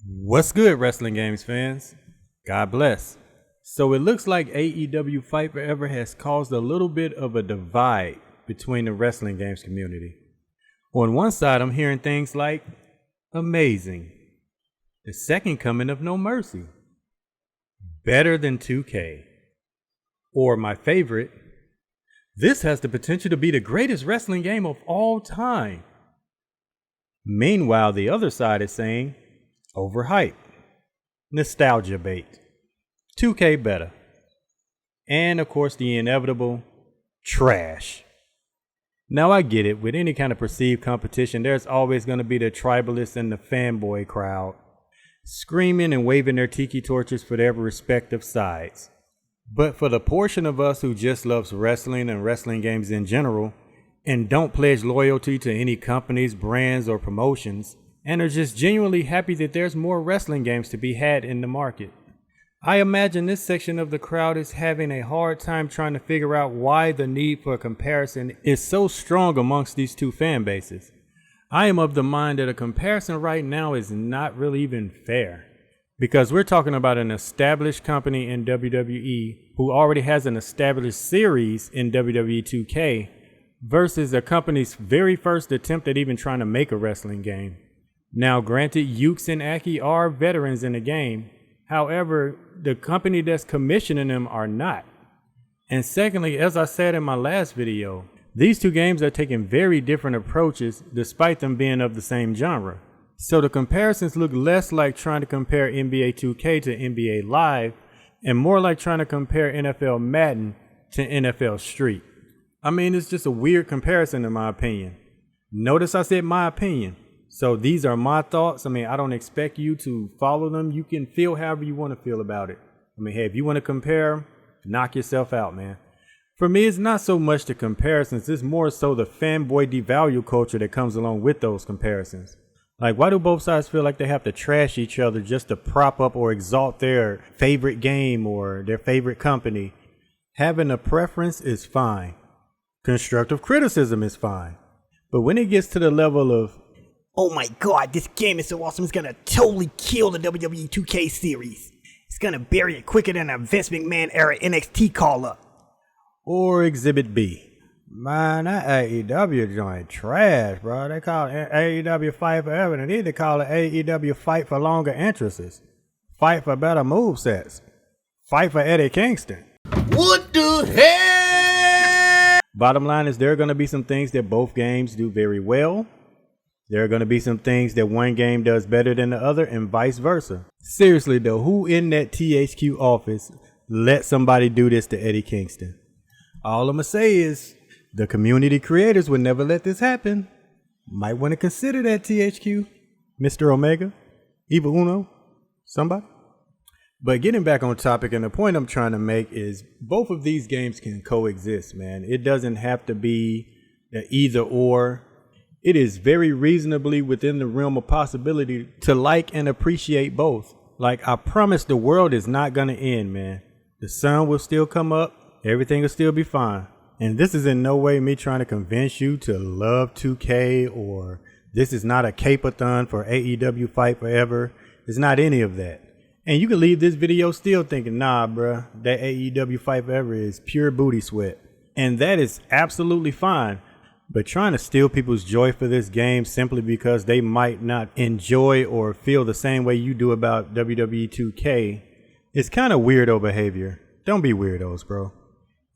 What's good, wrestling games fans? God bless. So it looks like AEW Fight Forever has caused a little bit of a divide between the wrestling games community. On one side, I'm hearing things like amazing, the second coming of No Mercy, better than 2K, or my favorite, this has the potential to be the greatest wrestling game of all time. Meanwhile, the other side is saying overhyped, nostalgia bait, 2K better, and of course the inevitable trash. Now I get it, with any kind of perceived competition, there's always going to be the tribalists and the fanboy crowd, screaming and waving their tiki torches for their respective sides. But for the portion of us who just loves wrestling and wrestling games in general, and don't pledge loyalty to any companies, brands, or promotions, and are just genuinely happy that there's more wrestling games to be had in the market, I imagine this section of the crowd is having a hard time trying to figure out why the need for comparison is so strong amongst these two fan bases. I am of the mind that a comparison right now is not really even fair, because we're talking about an established company in WWE who already has an established series in WWE 2K versus a company's very first attempt at even trying to make a wrestling game. Now, granted, Yuke's and Aki are veterans in the game. However, the company that's commissioning them are not. And secondly, as I said in my last video, these two games are taking very different approaches despite them being of the same genre. So the comparisons look less like trying to compare NBA 2K to NBA Live and more like trying to compare NFL Madden to NFL Street. I mean, it's just a weird comparison in my opinion. Notice I said my opinion. So these are my thoughts. I mean, I don't expect you to follow them. You can feel however you want to feel about it. I mean, hey, if you want to compare, knock yourself out, man. For me, it's not so much the comparisons. It's more so the fanboy devalue culture that comes along with those comparisons. Like, why do both sides feel like they have to trash each other just to prop up or exalt their favorite game or their favorite company? Having a preference is fine. Constructive criticism is fine. But when it gets to the level of, oh my god, this game is so awesome, it's gonna totally kill the WWE 2K series. It's gonna bury it quicker than a Vince McMahon era NXT call-up. or Exhibit B, man, that AEW joint trash, bro. They call it AEW Fight Forever. They need to call it AEW Fight for Longer Entrances. Fight for better movesets. Fight for Eddie Kingston. What the hell? Bottom line is there are going to be some things that both games do very well. There are going to be some things that one game does better than the other and vice versa. Seriously though, who in that THQ office let somebody do this to Eddie Kingston? All I'm going to say is the community creators would never let this happen. Might want to consider that, THQ. Mr. Omega, Evil Uno, somebody. But getting back on topic, and the point I'm trying to make is both of these games can coexist, man. It doesn't have to be the either or. It is very reasonably within the realm of possibility to like and appreciate both. Like, I promise the world is not going to end, man. The sun will still come up. Everything will still be fine. And this is in no way me trying to convince you to love 2K, or this is not a cape-a-thon for AEW Fight Forever. It's not any of that. And you can leave this video still thinking, nah, bruh, that AEW Fight Forever is pure booty sweat. And that is absolutely fine. But trying to steal people's joy for this game simply because they might not enjoy or feel the same way you do about WWE 2K is kind of weirdo behavior. Don't be weirdos, bro.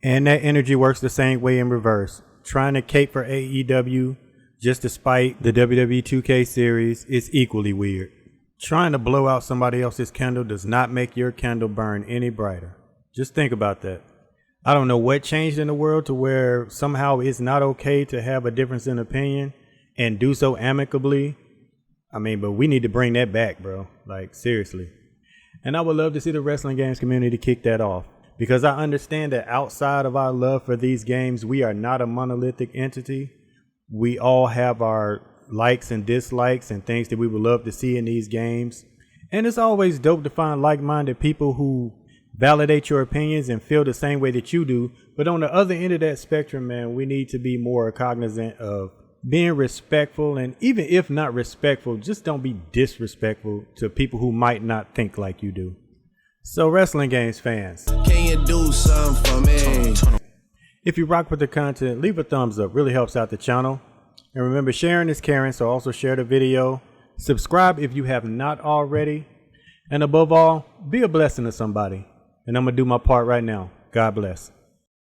And that energy works the same way in reverse. Trying to cape for AEW just despite the WWE 2K series is equally weird. Trying to blow out somebody else's candle does not make your candle burn any brighter. Just think about that. I don't know what changed in the world to where somehow it's not okay to have a difference in opinion and do so amicably. I mean, but we need to bring that back, bro. Like, seriously. And I would love to see the wrestling games community kick that off, because I understand that outside of our love for these games, we are not a monolithic entity. We all have our likes and dislikes and things that we would love to see in these games. And it's always dope to find like-minded people who validate your opinions and feel the same way that you do. But on the other end of that spectrum, man, we need to be more cognizant of being respectful, and even if not respectful, just don't be disrespectful to people who might not think like you do. So Wrestling Games fans, can you do something for me? if you rock with the content, leave a thumbs up, really helps out the channel. And remember, sharing is caring, so also share the video. Subscribe if you have not already. And above all, be a blessing to somebody. And I'm going to do my part right now. God bless.